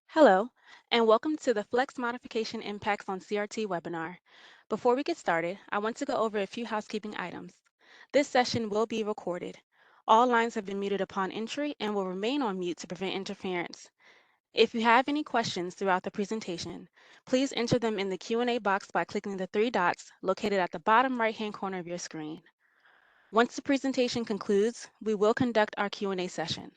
Hello, and welcome to the Flex Modification Impacts on CRT webinar. Before we get started, I want to go over a few housekeeping items. This session will be recorded. All lines have been muted upon entry and will remain on mute to prevent interference. If you have any questions throughout the presentation, please enter them in the Q&A box by clicking the three dots located at the bottom right-hand corner of your screen. Once the presentation concludes, we will conduct our Q&A session.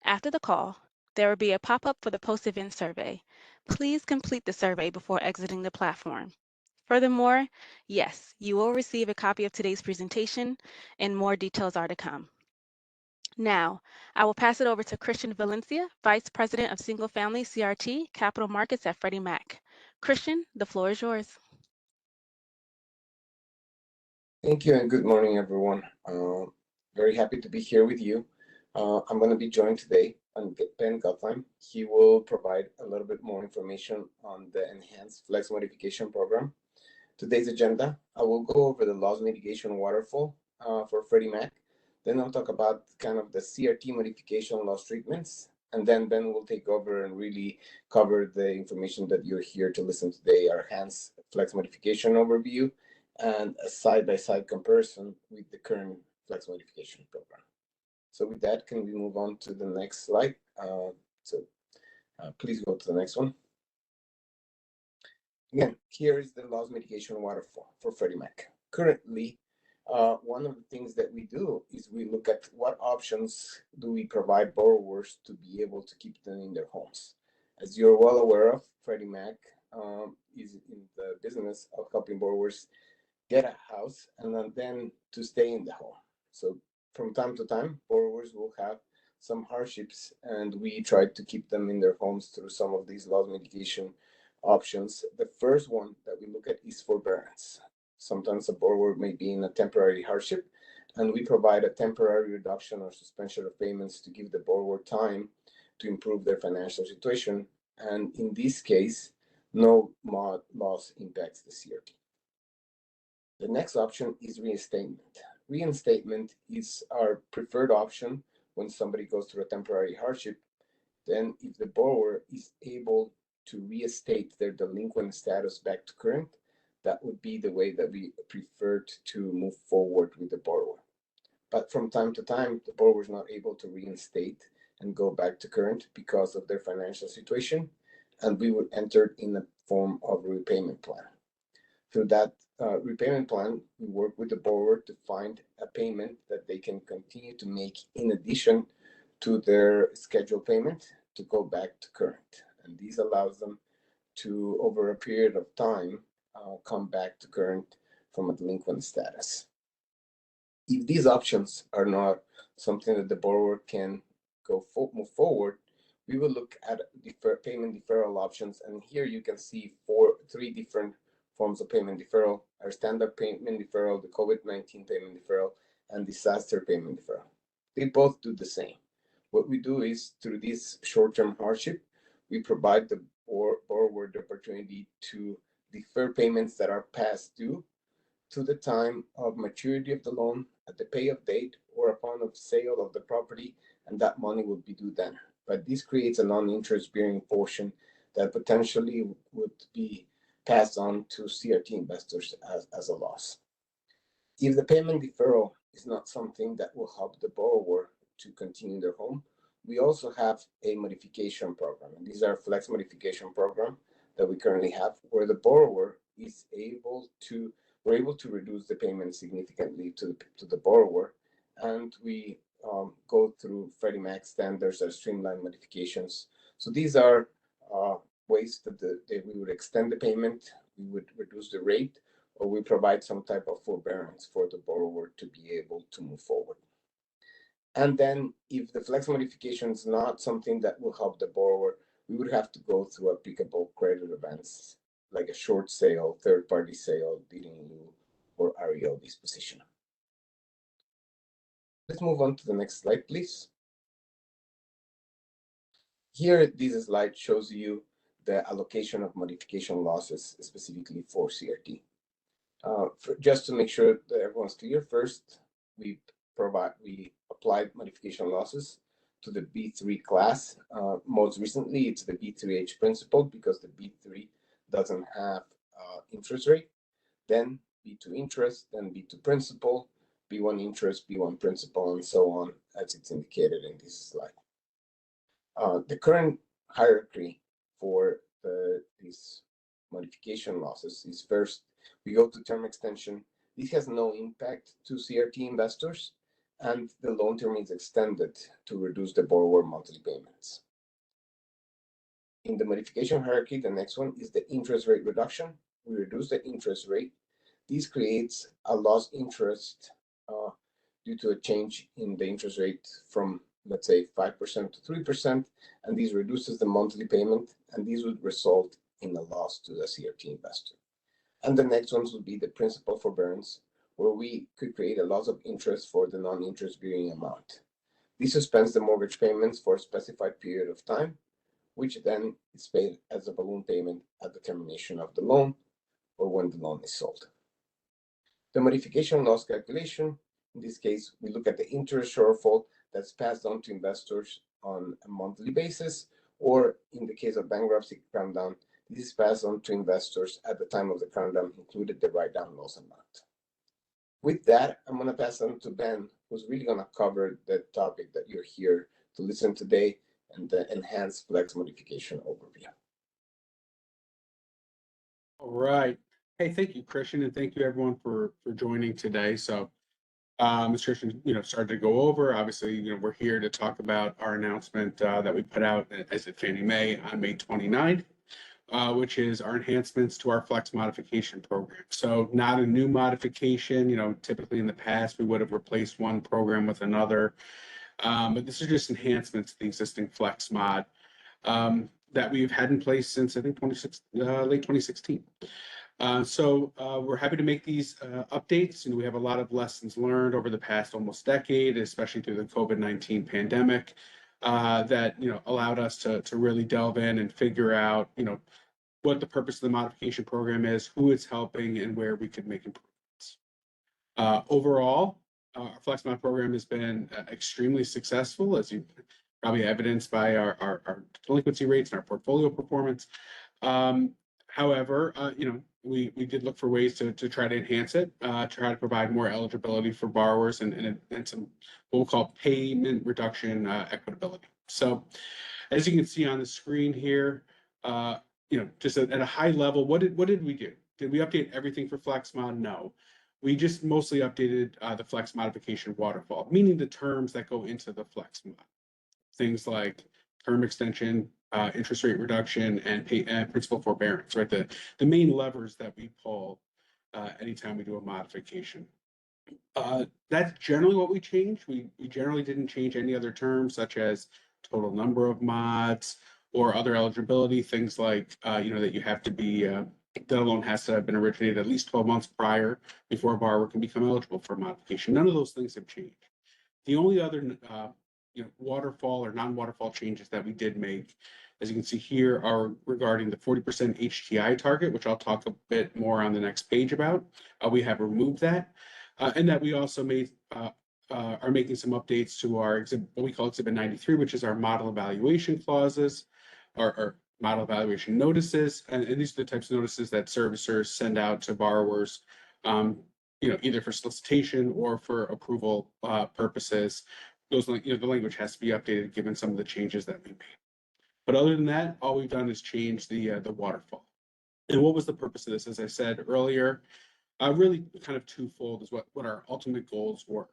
After the call, there will be a pop-up for the post-event survey. Please complete the survey before exiting the platform. Furthermore, yes, you will receive a copy of today's presentation and more details are to come. Now, I will pass it over to Christian Valencia, Vice President of Single Family CRT Capital Markets at Freddie Mac. Christian, the floor is yours. Thank you and good morning, everyone. Very happy to be here with you. I'm going to be joined today by Ben Guttheim. He will provide a little bit more information on the enhanced Flex Modification program. Today's agenda, I will go over the loss mitigation waterfall for Freddie Mac. Then I'll talk about kind of the CRT modification loss treatments. And then Ben will take over and really cover the information that you're here to listen today, our enhanced Flex Modification overview and a side-by-side comparison with the current Flex Modification program. So with that, can we move on to the next slide? Please go to the next one. Again, here is the loss mitigation waterfall for Freddie Mac. Currently, one of the things that we do is we look at what options do we provide borrowers to be able to keep them in their homes. As you're well aware of, Freddie Mac is in the business of helping borrowers get a house and then to stay in the home. So from time to time, borrowers will have some hardships and we try to keep them in their homes through some of these loss mitigation options. The first one that we look at is forbearance. Sometimes a borrower may be in a temporary hardship and we provide a temporary reduction or suspension of payments to give the borrower time to improve their financial situation. And in this case, no mod loss impacts the CRT. The next option is reinstatement. Reinstatement is our preferred option when somebody goes through a temporary hardship. Then if the borrower is able to reinstate their delinquent status back to current, that would be the way that we preferred to move forward with the borrower. But from time to time, the borrower is not able to reinstate and go back to current because of their financial situation, and we would enter in a form of repayment plan. Through that repayment plan, we work with the borrower to find a payment that they can continue to make in addition to their scheduled payment to go back to current. And this allows them to, over a period of time, come back to current from a delinquent status. If these options are not something that the borrower can move forward, we will look at payment deferral options. And here you can see three different forms of payment deferral: our standard payment deferral, the COVID-19 payment deferral, and disaster payment deferral. They both do the same. What we do is, through this short-term hardship, we provide the borrower the opportunity to defer payments that are past due to the time of maturity of the loan, at the payoff date, or upon of sale of the property, and that money will be due then. But this creates a non-interest bearing portion that potentially would be passed on to CRT investors as a loss. If the payment deferral is not something that will help the borrower to continue their home, we also have a modification program. And these are Flex Modification program that we currently have, where the borrower is we're able to reduce the payment significantly to the borrower, and we go through Freddie Mac standards or streamlined modifications. So these are ways that we would extend the payment, we would reduce the rate, or we provide some type of forbearance for the borrower to be able to move forward. And then if the Flex Modification is not something that will help the borrower, we would have to go through applicable credit events like a short sale, third-party sale, deed in lieu, or REO disposition. Let's move on to the next slide, please. Here, this slide shows you the allocation of modification losses specifically for CRT. Just to make sure that everyone's clear, first we applied modification losses to the B3 class. Most recently, it's the B3H principal because the B3 doesn't have interest rate. Then B2 interest, then B2 principal, B1 interest, B1 principal, and so on, as it's indicated in this slide. The current hierarchy for these modification losses is first, we go to term extension. This has no impact to CRT investors, and the loan term is extended to reduce the borrower monthly payments. In the modification hierarchy, the next one is the interest rate reduction. We reduce the interest rate. This creates a lost interest due to a change in the interest rate from, let's say, 5% to 3%, and this reduces the monthly payment, and this would result in a loss to the CRT investor. And the next ones would be the principal forbearance, where we could create a loss of interest for the non-interest bearing amount. This suspends the mortgage payments for a specified period of time, which then is paid as a balloon payment at the termination of the loan or when the loan is sold. The modification loss calculation, in this case, we look at the interest shortfall that's passed on to investors on a monthly basis, or in the case of bankruptcy crown down, this is passed on to investors at the time of the crown down, included the write-down loss amount. With that, I'm going to pass on to Ben, who's really going to cover the topic that you're here to listen today and the enhanced flex modification overview. All right. Hey, thank you, Christian, and thank you everyone for joining today. So, as Christian, started to go over, obviously, we're here to talk about our announcement that we put out as a Fannie Mae on May 29th, which is our enhancements to our Flex Modification program. So not a new modification, typically in the past, we would have replaced one program with another, but this is just enhancements to the existing Flex Mod that we've had in place since, I think, late 2016. So we're happy to make these updates. We have a lot of lessons learned over the past almost decade, especially through the COVID-19 pandemic, that allowed us to really delve in and figure out what the purpose of the modification program is, who it's helping, and where we could make improvements. Overall, our FlexMod program has been extremely successful, as you probably evidenced by our delinquency rates and our portfolio performance. However, we did look for ways to try to enhance it, try to provide more eligibility for borrowers and some what we'll call payment reduction equitability. So, as you can see on the screen here, just at a high level, what did we do? Did we update everything for FlexMod? No. We just mostly updated the Flex Modification waterfall, meaning the terms that go into the FlexMod. Things like term extension, interest rate reduction, and principal forbearance, right? The main levers that we pull anytime we do a modification. That's generally what we changed. We generally didn't change any other terms, such as total number of mods or other eligibility, things like, that you have to be, that a loan has to have been originated at least 12 months prior before a borrower can become eligible for a modification. None of those things have changed. The only other waterfall or non-waterfall changes that we did make, as you can see here, are regarding the 40% HTI target, which I'll talk a bit more on the next page about. We have removed that, and that we also are making some updates to our exhibit, what we call Exhibit 93, which is our model evaluation clauses, or model evaluation notices, and these are the types of notices that servicers send out to borrowers, either for solicitation or for approval purposes. The language has to be updated given some of the changes that we made. But other than that, all we've done is change the waterfall. And what was the purpose of this? As I said earlier, really kind of twofold is what our ultimate goals were.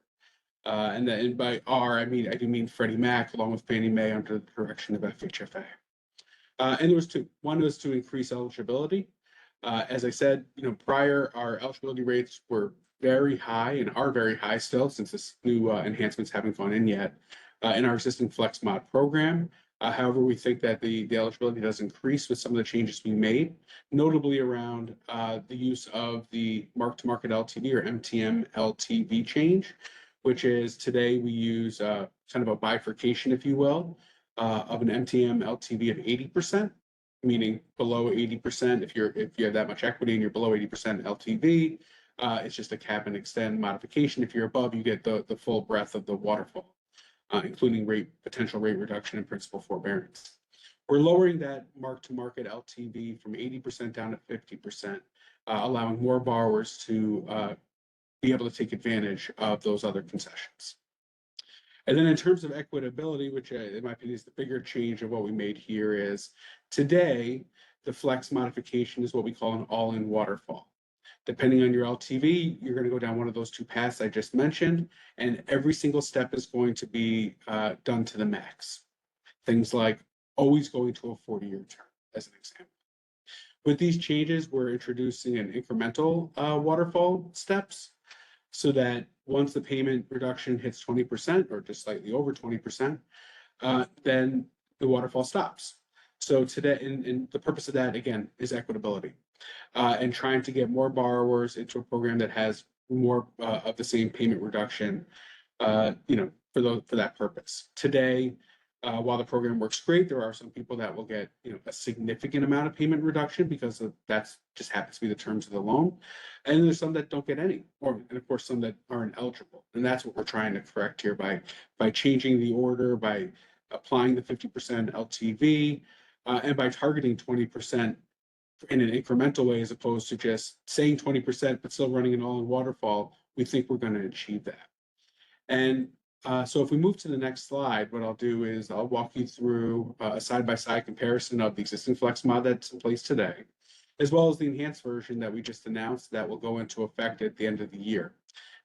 And by I do mean Freddie Mac along with Fannie Mae under the direction of FHFA. And there was two. One was to increase eligibility. As I said, prior, our eligibility rates were very high and are very high still, since this new enhancements haven't gone in yet in our existing FlexMod program. However, we think that the eligibility does increase with some of the changes we made, notably around the use of the mark-to-market LTV or MTM LTV change, which is today we use kind of a bifurcation, if you will, of an MTM LTV of 80%, meaning below 80%. If you have that much equity and you're below 80% LTV, it's just a cap and extend modification. If you're above, you get the full breadth of the waterfall. including potential rate reduction and principal forbearance. We're lowering that mark-to-market LTV from 80% down to 50%, allowing more borrowers to be able to take advantage of those other concessions. And then in terms of equitability, which in my opinion is the bigger change of what we made here, is today the flex modification is what we call an all-in waterfall. Depending on your LTV, you're going to go down one of those two paths I just mentioned, and every single step is going to be done to the max. Things like always going to a 40-year term, as an example. With these changes, we're introducing an incremental waterfall steps, so that once the payment reduction hits 20% or just slightly over 20%, then the waterfall stops. So today, and the purpose of that, again, is equitability and trying to get more borrowers into a program that has more of the same payment reduction, for that purpose. Today, while the program works great, there are some people that will get a significant amount of payment reduction because that's just happens to be the terms of the loan, and there's some that don't get any, and of course some that aren't eligible, and that's what we're trying to correct here by changing the order, by applying the 50% LTV, and by targeting 20% in an incremental way as opposed to just saying 20% but still running an all-in waterfall. We think we're going to achieve that. And so if we move to the next slide, what I'll do is I'll walk you through a side-by-side comparison of the existing Flex mod that's in place today, as well as the enhanced version that we just announced that will go into effect at the end of the year.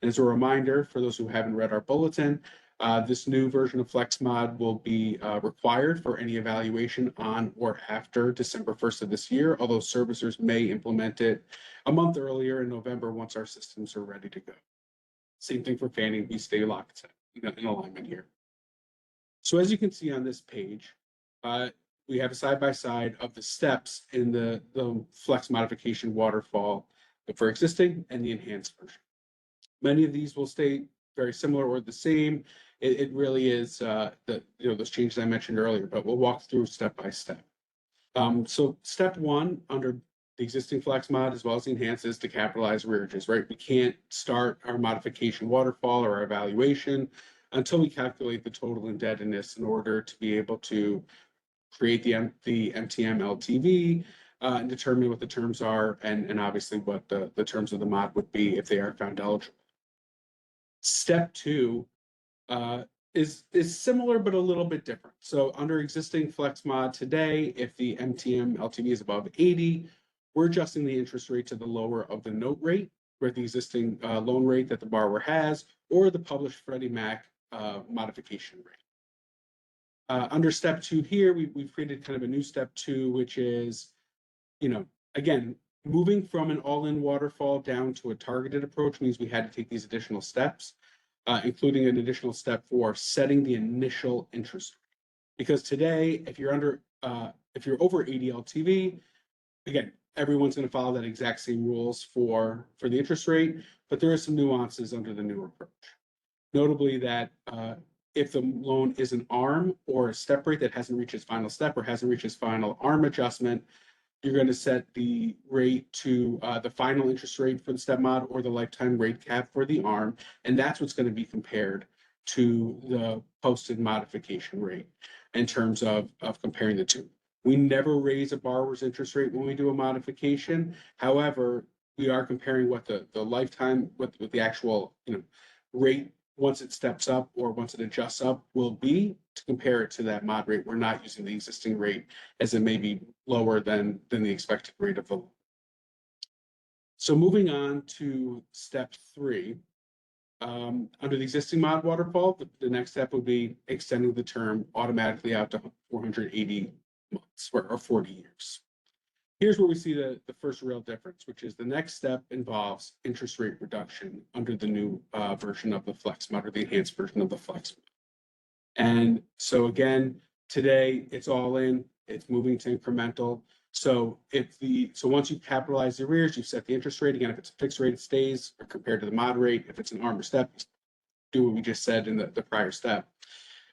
And as a reminder, for those who haven't read our bulletin, this new version of Flex mod will be required for any evaluation on or after December 1st of this year, although servicers may implement it a month earlier in November once our systems are ready to go. Same thing for Fannie, we stay locked in alignment here. So as you can see on this page, we have a side-by-side of the steps in the Flex modification waterfall for existing and the enhanced version. Many of these will stay very similar or the same. It really is those changes I mentioned earlier, but we'll walk through step by step. So step one under the existing Flex mod as well as the enhanced is to capitalize arrearages, right? We can't start our modification waterfall or our evaluation until we calculate the total indebtedness in order to be able to create the MTM LTV and determine what the terms are and obviously what the terms of the mod would be if they are found eligible. Step two is similar but a little bit different. So under existing Flex mod today, if the MTM LTV is above 80, we're adjusting the interest rate to the lower of the note rate, or the existing loan rate that the borrower has, or the published Freddie Mac modification rate. Under step two here, we've created kind of a new step two, which is, again, moving from an all-in waterfall down to a targeted approach means we had to take these additional steps, including an additional step for setting the initial interest rate. Because today, if you're over 80 LTV, again, everyone's going to follow that exact same rules for the interest rate, but there are some nuances under the new approach. Notably that if the loan is an ARM or a step rate that hasn't reached its final step or hasn't reached its final ARM adjustment, you're going to set the rate to the final interest rate for the step mod or the lifetime rate cap for the ARM, and that's what's going to be compared to the posted modification rate in terms of comparing the two. We never raise a borrower's interest rate when we do a modification. However, we are comparing what the lifetime, what the actual rate once it steps up or once it adjusts up will be to compare it to that mod rate. We're not using the existing rate as it may be lower than the expected rate of the loan. So moving on to step three, under the existing mod waterfall, the next step would be extending the term automatically out to 480 months or 40 years. Here's where we see the first real difference, which is the next step involves interest rate reduction under the new version of the Flex mod or the enhanced version of the Flex mod. And so again, today it's all in, it's moving to incremental. So once you capitalize the arrears, you set the interest rate. Again, if it's a fixed rate, it stays or compared to the mod rate. If it's an ARM or step, do what we just said in the prior step.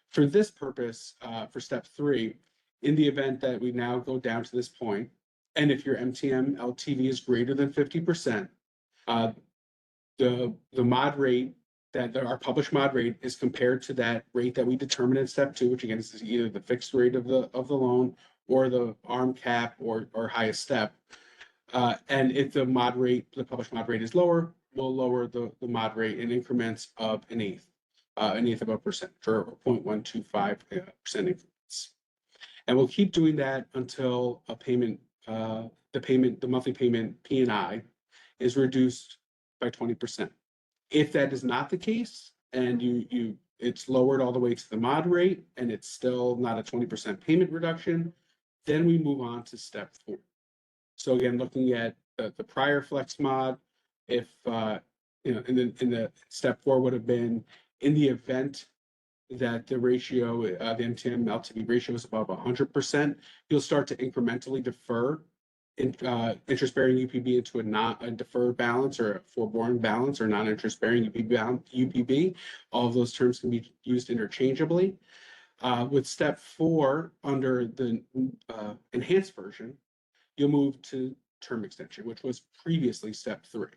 For this purpose, for step three, in the event that we now go down to this point, and if your MTM LTV is greater than 50%, the mod rate that our published mod rate is compared to that rate that we determine in step 2, which again is either the fixed rate of the loan or the ARM cap or highest step. And if the published mod rate is lower, we'll lower the mod rate in increments of an eighth of a percent, or 0.125% increments. And we'll keep doing that until a payment, the monthly payment P&I is reduced by 20%. If that is not the case, and it's lowered all the way to the mod rate, and it's still not a 20% payment reduction, then we move on to step 4. So again, looking at the prior flex mod, if in the step 4 would have been in the event that the ratio, the MTM LTV ratio is above 100%, you'll start to incrementally defer interest-bearing UPB into a deferred balance or a forborne balance or non-interest-bearing UPB. All of those terms can be used interchangeably. With step 4, under the enhanced version, you'll move to term extension, which was previously step 3.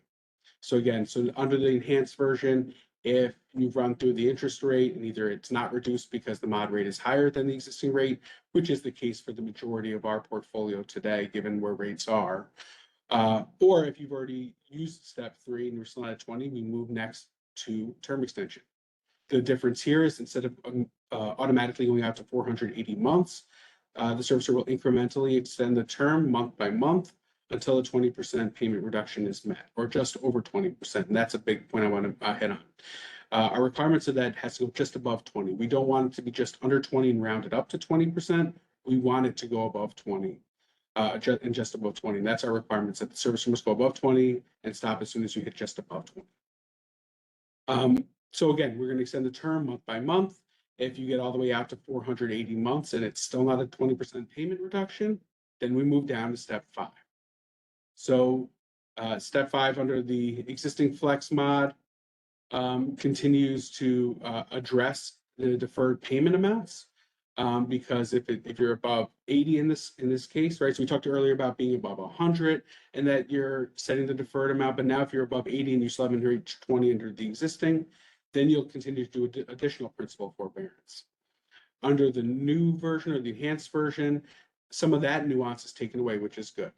So again, under the enhanced version, if you've run through the interest rate and either it's not reduced because the mod rate is higher than the existing rate, which is the case for the majority of our portfolio today, given where rates are, or if you've already used step 3 and you're still at 20, we move next to term extension. The difference here is instead of automatically going out to 480 months, the servicer will incrementally extend the term month by month until a 20% payment reduction is met, or just over 20%. And that's a big point I want to hit on. Our requirements of that has to go just above 20. We don't want it to be just under 20 and round it up to 20%. We want it to go above 20 and just above 20. And that's our requirements, that the servicer must go above 20 and stop as soon as you hit just above 20. So again, we're going to extend the term month by month. If you get all the way out to 480 months and it's still not a 20% payment reduction, then we move down to step 5. So step 5 under the existing flex mod continues to address the deferred payment amounts, because if you're above 80 in this case, right? So we talked earlier about being above 100 and that you're setting the deferred amount, but now if you're above 80 and you still haven't reached 20 under the existing, then you'll continue to do additional principal forbearance. Under the new version or the enhanced version, some of that nuance is taken away, which is good.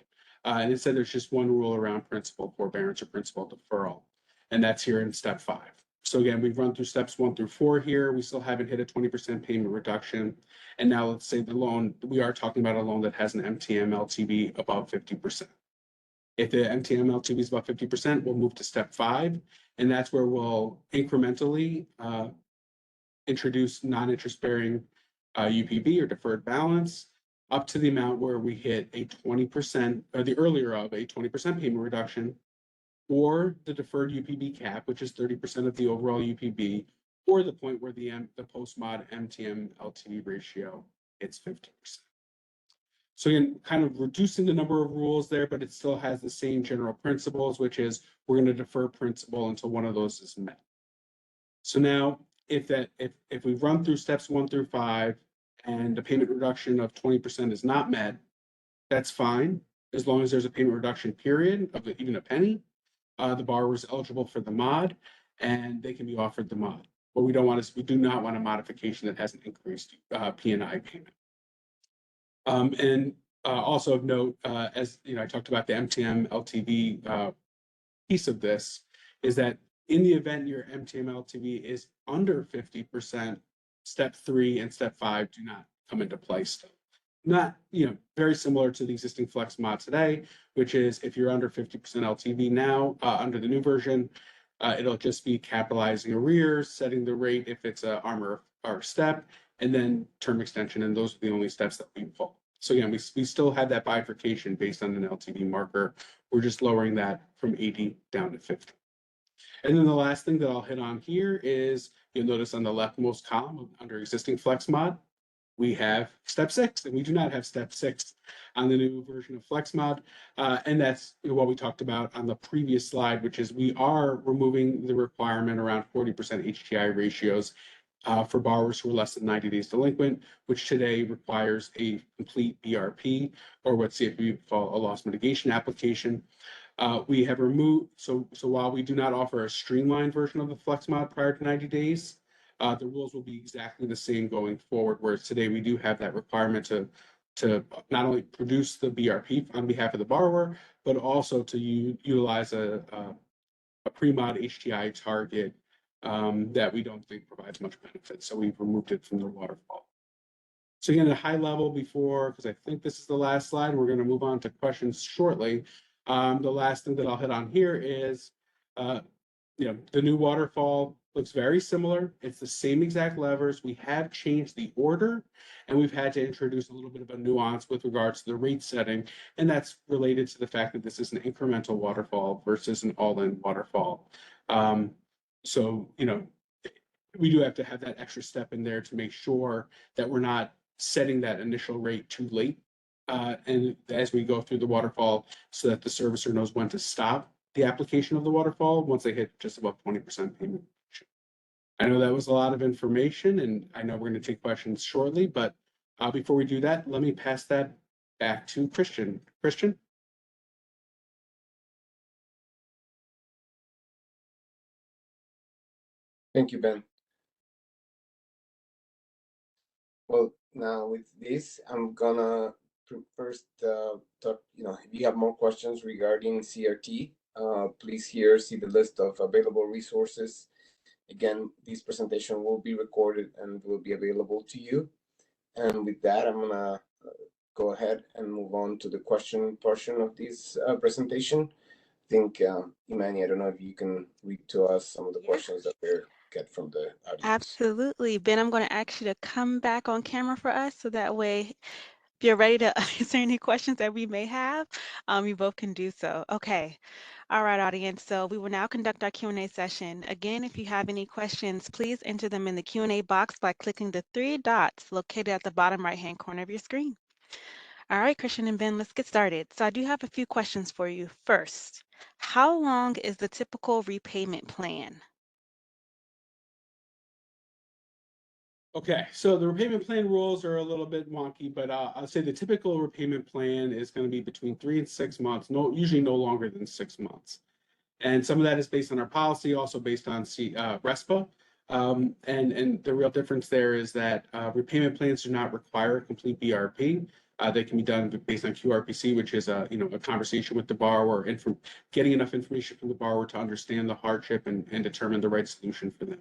And instead, there's just one rule around principal forbearance or principal deferral, and that's here in step 5. So again, we've run through steps 1 through 4 here. We still haven't hit a 20% payment reduction. And now let's say the loan, we are talking about a loan that has an MTM LTV above 50%. If the MTM LTV is above 50%, we'll move to step 5. And that's where we'll incrementally introduce non-interest bearing UPB or deferred balance up to the amount where we hit a 20% or the earlier of a 20% payment reduction, or the deferred UPB cap, which is 30% of the overall UPB, or the point where the post-mod MTM LTV ratio hits 50%. So again, kind of reducing the number of rules there, but it still has the same general principles, which is we're going to defer principal until one of those is met. So now, if we run through steps 1 through 5 and the payment reduction of 20% is not met, that's fine, as long as there's a payment reduction period of even a penny. The borrower is eligible for the mod, and they can be offered the mod. What we don't want is we do not want a modification that has an increased P&I payment. And also of note, as you know, I talked about the MTM LTV piece of this, is that in the event your MTM LTV is under 50%, step 3 and step 5 do not come into play still. Not, very similar to the existing flex mod today, which is if you're under 50% LTV now, under the new version, it'll just be capitalizing arrears, setting the rate if it's a ARM or step, and then term extension, and those are the only steps that we pull. So again, we still have that bifurcation based on an LTV marker. We're just lowering that from 80 down to 50. And then the last thing that I'll hit on here is, you'll notice on the leftmost column under existing flex mod, we have step 6, and we do not have step 6 on the new version of flex mod. And that's what we talked about on the previous slide, which is we are removing the requirement around 40% HTI ratios for borrowers who are less than 90 days delinquent, which today requires a complete BRP, or what CFP would call a loss mitigation application. We have removed, so while we do not offer a streamlined version of the Flex Mod prior to 90 days, the rules will be exactly the same going forward, whereas today we do have that requirement to not only produce the BRP on behalf of the borrower, but also to utilize a pre-mod HTI target that we don't think provides much benefit. So we've removed it from the waterfall. So again, at a high level before, because I think this is the last slide, we're going to move on to questions shortly. The last thing that I'll hit on here is, the new waterfall looks very similar. It's the same exact levers. We have changed the order, and we've had to introduce a little bit of a nuance with regards to the rate setting, and that's related to the fact that this is an incremental waterfall versus an all-in waterfall. So, we do have to have that extra step in there to make sure that we're not setting that initial rate too late. And as we go through the waterfall, so that the servicer knows when to stop the application of the waterfall once they hit just about 20% payment. I know that was a lot of information, and I know we're going to take questions shortly, but before we do that, let me pass that back to Christian. Christian? Thank you, Ben. Well, now with this, I'm gonna first talk, if you have more questions regarding CRT, please here see the list of available resources. Again, this presentation will be recorded and will be available to you. And with that, I'm gonna go ahead and move on to the question portion of this presentation. I think, Imani, I don't know if you can read to us some of the questions that we get from the audience. Absolutely. Ben, I'm going to ask you to come back on camera for us so that way, if you're ready to answer any questions that we may have, you both can do so. Okay. All right, audience. So we will now conduct our Q&A session. Again, if you have any questions, please enter them in the Q&A box by clicking the three dots located at the bottom right-hand corner of your screen. All right, Christian and Ben, let's get started. So I do have a few questions for you. First, how long is the typical repayment plan? Okay, so the repayment plan rules are a little bit wonky, but I'll say the typical repayment plan is going to be between 3 and 6 months, usually no longer than 6 months. And some of that is based on our policy, also based on RESPA. And the real difference there is that repayment plans do not require a complete BRP. They can be done based on QRPC, which is a conversation with the borrower and from getting enough information from the borrower to understand the hardship and determine the right solution for them.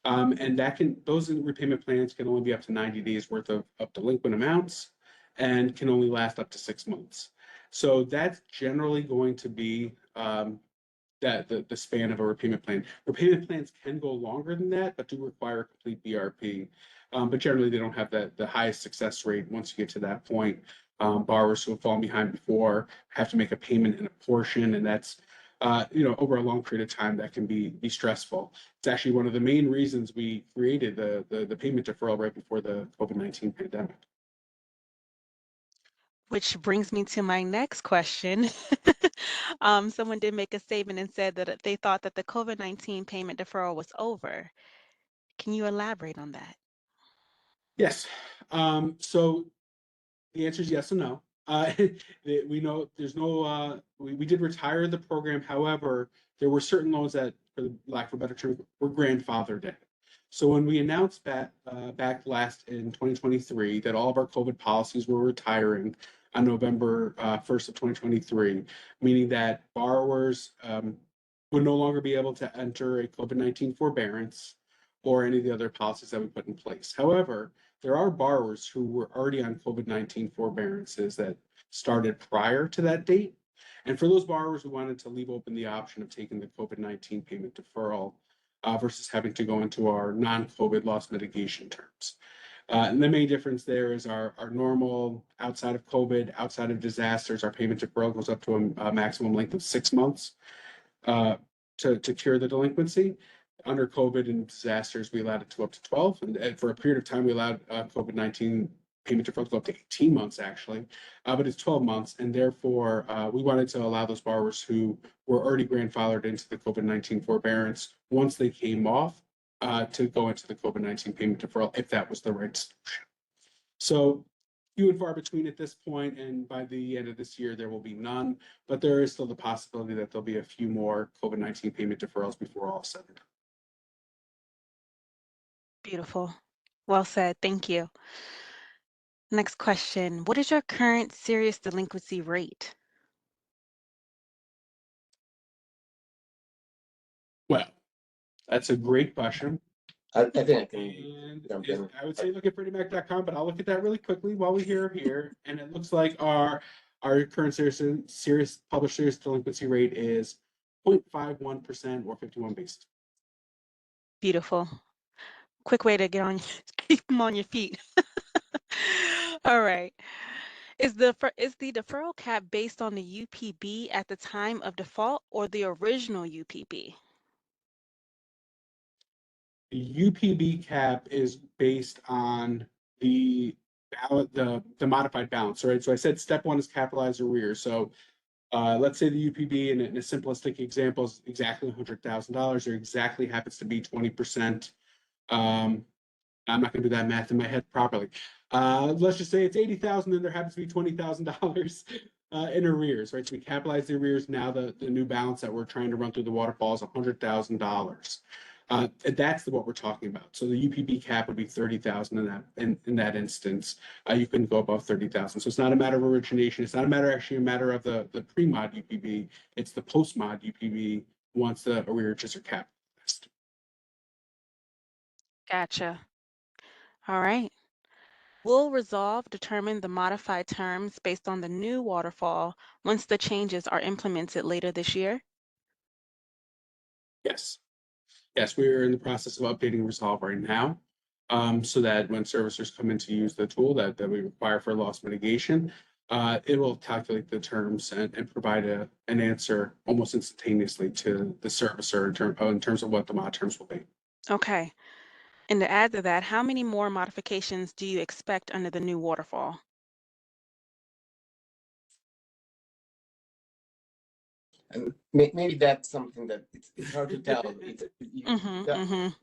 And those repayment plans can only be up to 90 days worth of delinquent amounts and can only last up to 6 months. So that's generally going to be the span of a repayment plan. Repayment plans can go longer than that, but do require a complete BRP. But generally, they don't have the highest success rate once you get to that point. Borrowers who have fallen behind before have to make a payment in a portion, and that's over a long period of time that can be stressful. It's actually one of the main reasons we created the payment deferral right before the COVID-19 pandemic. Which brings me to my next question. Someone did make a statement and said that they thought that the COVID-19 payment deferral was over. Can you elaborate on that? Yes. So the answer is yes and no. We know there's no, we did retire the program. However, there were certain loans that, for lack of a better term, were grandfathered in. So when we announced back last in 2023 that all of our COVID policies were retiring on November 1st of 2023, meaning that borrowers would no longer be able to enter a COVID-19 forbearance or any of the other policies that we put in place. However, there are borrowers who were already on COVID-19 forbearances that started prior to that date. And for those borrowers who wanted to leave open the option of taking the COVID-19 payment deferral versus having to go into our non-COVID loss mitigation terms. And the main difference there is our normal outside of COVID, outside of disasters, our payment deferral goes up to a maximum length of 6 months to cure the delinquency. Under COVID and disasters, we allowed it to up to 12. And for a period of time, we allowed COVID-19 payment deferral to go up to 18 months, actually. But it's 12 months. And therefore, we wanted to allow those borrowers who were already grandfathered into the COVID-19 forbearance, once they came off, to go into the COVID-19 payment deferral, if that was the right solution. So few and far between at this point, and by the end of this year, there will be none. But there is still the possibility that there'll be a few more COVID-19 payment deferrals before all is said and done. Beautiful. Well said. Thank you. Next question. What is your current serious delinquency rate? Well, that's a great question. I think I can And jump in. I would say look at freddymac.com, but I'll look at that really quickly while we hear here. And it looks like our current serious published serious delinquency rate is 0.51% or 51 basis. Beautiful. Quick way to get on, keep them on your feet. All right. Is the deferral cap based on the UPB at the time of default or the original UPB? The UPB cap is based on the the modified balance, right? So I said step one is capitalized arrears. So let's say the UPB in a simplistic example is exactly $100,000 or exactly happens to be 20%. I'm not going to do that math in my head properly. Let's just say it's 80,000 and there happens to be $20,000 in arrears, right? So we capitalize the arrears. Now the new balance that we're trying to run through the waterfall is $100,000. That's what we're talking about. So the UPB cap would be 30,000 in that instance. You couldn't go above 30,000. So it's not a matter of origination. It's not actually a matter of the pre-mod UPB. It's the post-mod UPB once the arrearages are capitalized. Gotcha. All right. Will Resolve determine the modified terms based on the new waterfall once the changes are implemented later this year? Yes. Yes, we're in the process of updating Resolve right now, so that when servicers come in to use the tool that we require for loss mitigation, it will calculate the terms and provide an answer almost instantaneously to the servicer in terms of what the mod terms will be. Okay. And to add to that, how many more modifications do you expect under the new waterfall? And maybe that's something that it's hard to tell.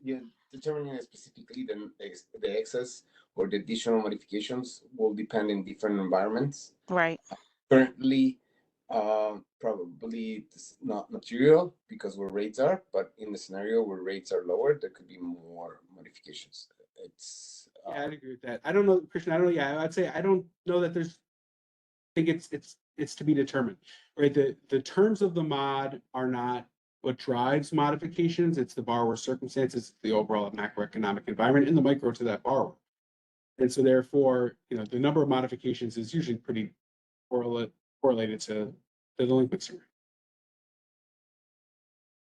You determining specifically the excess or the additional modifications will depend in different environments. Right. Currently, probably it's not material because where rates are, but in the scenario where rates are lower, there could be more modifications. It's Yeah, I'd agree with that. I don't know, Christian. I don't know. Yeah, I'd say I don't know that there's. I think it's to be determined, right? The terms of the mod are not what drives modifications. It's the borrower's circumstances, the overall macroeconomic environment, and the micro to that borrower. And so therefore, the number of modifications is usually pretty correlated to the delinquency rate.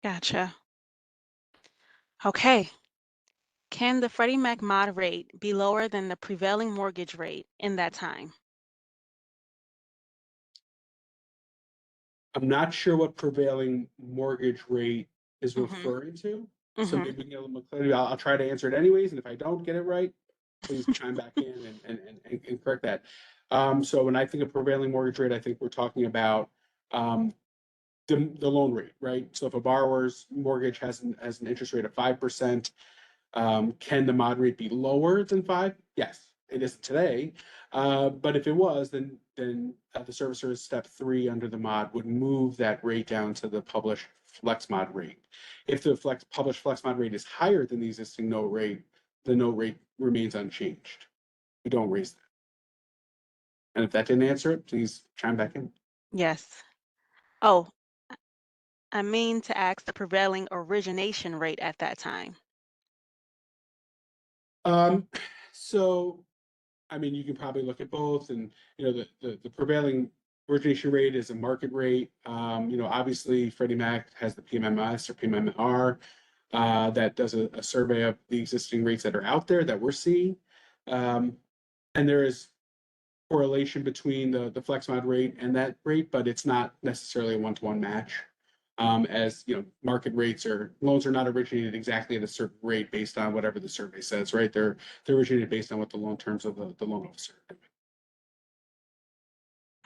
Gotcha. Okay. Can the Freddie Mac mod rate be lower than the prevailing mortgage rate in that time? I'm not sure what prevailing mortgage rate is Mm-hmm. referring to. So Mm-hmm. maybe we can get a little more clarity. I'll try to answer it anyways. And if I don't get it right, please chime back in and correct that. So when I think of prevailing mortgage rate, I think we're talking about the loan rate, right? So if a borrower's mortgage has an interest rate of 5%, can the mod rate be lower than 5? Yes, it isn't today. But if it was, then the servicer's step 3 under the mod would move that rate down to the published flex mod rate. If the published flex mod rate is higher than the existing note rate, the note rate remains unchanged. We don't raise that. And if that didn't answer it, please chime back in. Yes. Oh, I mean to ask the prevailing origination rate at that time. So I mean, you can probably look at both, and the prevailing origination rate is a market rate. Obviously, Freddie Mac has the PMMS or PMMR that does a survey of the existing rates that are out there that we're seeing, and there is correlation between the flex mod rate and that rate, but it's not necessarily a one-to-one match. As market rates or loans are not originated exactly at a certain rate based on whatever the survey says, right? They're originated based on what the loan terms of the loan officer.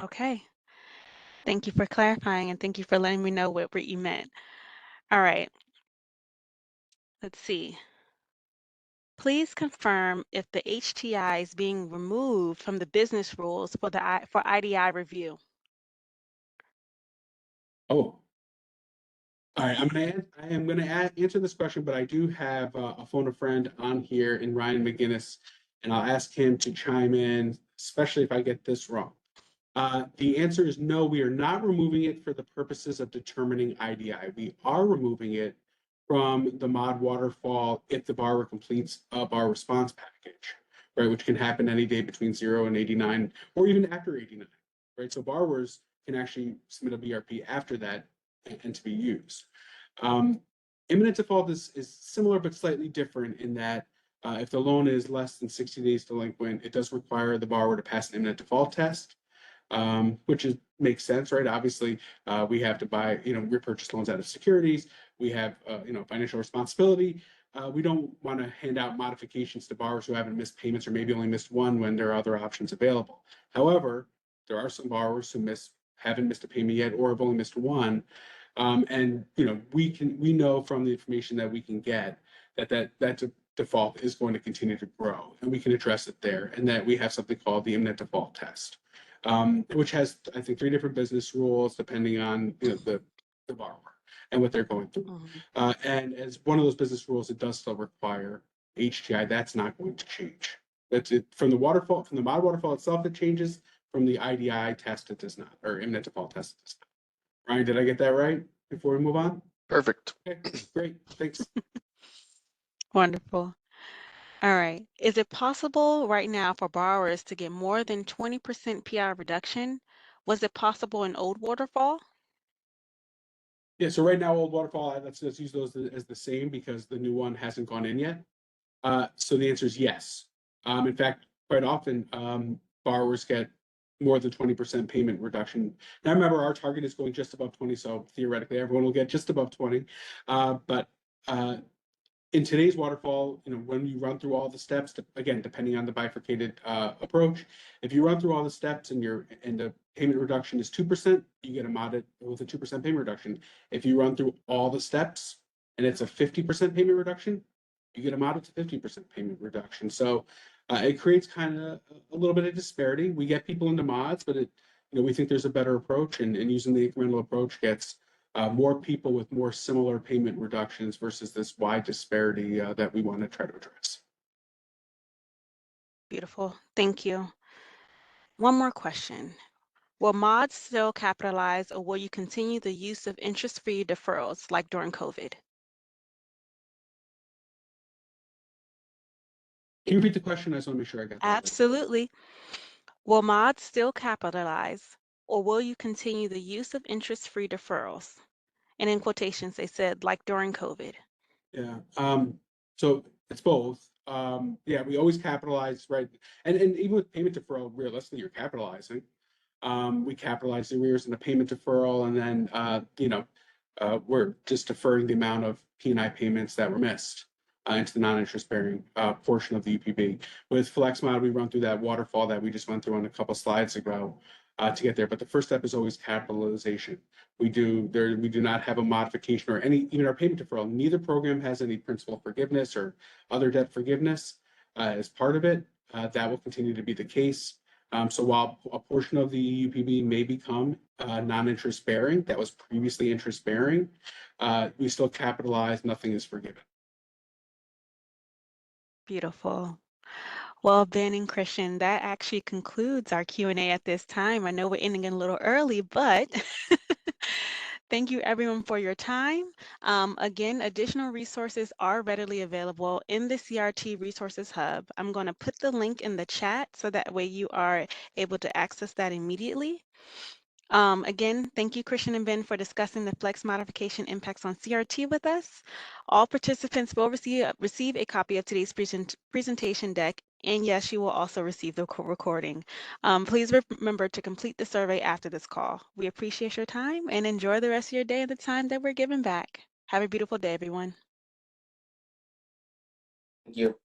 Okay. Thank you for clarifying and thank you for letting me know what you meant. All right. Let's see. Please confirm if the HTI is being removed from the business rules for for IDI review. Oh, all right. I am gonna answer this question, but I do have a phone a friend on here in Ryan McGinnis, and I'll ask him to chime in, especially if I get this wrong. The answer is no, we are not removing it for the purposes of determining IDI. We are removing it from the mod waterfall if the borrower completes a borrower response package, right, which can happen any day between 0 and 89, or even after 89, right? So borrowers can actually submit a BRP after that and to be used. Imminent default is similar but slightly different in that if the loan is less than 60 days delinquent, it does require the borrower to pass an imminent default test, which makes sense, right? Obviously, we have to buy, repurchase loans out of securities. We have, financial responsibility. We don't want to hand out modifications to borrowers who haven't missed payments or maybe only missed one when there are other options available. However, there are some borrowers who haven't missed a payment yet or have only missed one. And we know from the information that we can get that default is going to continue to grow, and we can address it there, and that we have something called the imminent default test, which has, I think, 3 different business rules depending on the borrower and what they're going through. Mhm. And as one of those business rules, it does still require HTI. That's not going to change. That's it from the waterfall, from the mod waterfall itself. It changes. From the IDI test, it does not, or imminent default test, it does not. Ryan, did I get that right before we move on? Perfect. Okay, great. Thanks. Wonderful. All right. Is it possible right now for borrowers to get more than 20% PI reduction? Was it possible in old waterfall? Yeah, so right now, old waterfall, let's use those as the same because the new one hasn't gone in yet. So the answer is yes. In fact, quite often, borrowers get more than 20% payment reduction. Now, remember, our target is going just above 20, so theoretically, everyone will get just above 20. But in today's waterfall, when you run through all the steps, again, depending on the bifurcated approach, if you run through all the steps and the payment reduction is 2%, you get a mod with a 2% payment reduction. If you run through all the steps and it's a 50% payment reduction, you get a mod with a 50% payment reduction. So it creates kind of a little bit of disparity. We get people into mods, but we think there's a better approach, and using the incremental approach gets more people with more similar payment reductions versus this wide disparity that we want to try to address. Beautiful. Thank you. One more question. Will mods still capitalize, or will you continue the use of interest-free deferrals like during COVID? Can you repeat the question? I just want to make sure I got that right. Absolutely. Will mods still capitalize, or will you continue the use of interest-free deferrals? And in quotations, they said, like during COVID. Yeah. So it's both. Yeah, we always capitalize, right? And even with payment deferral, realistically, you're capitalizing. We capitalize the arrears in a payment deferral, and then we're just deferring the amount of P&I payments that were missed into the non-interest bearing portion of the UPB. With Flex Mod, we run through that waterfall that we just went through on a couple slides ago to get there. But the first step is always capitalization. We do not have a modification or even our payment deferral. Neither program has any principal forgiveness or other debt forgiveness as part of it. That will continue to be the case. So while a portion of the UPB may become non-interest bearing, that was previously interest bearing, we still capitalize, nothing is forgiven. Beautiful. Well, Ben and Christian, that actually concludes our Q&A at this time. I know we're ending a little early, but thank you everyone for your time. Again, additional resources are readily available in the CRT Resources Hub. I'm going to put the link in the chat so that way you are able to access that immediately. Again, thank you, Christian and Ben, for discussing the flex modification impacts on CRT with us. All participants will receive a copy of today's presentation deck, and yes, you will also receive the recording. Please remember to complete the survey after this call. We appreciate your time and enjoy the rest of your day and the time that we're giving back. Have a beautiful day, everyone. Thank you.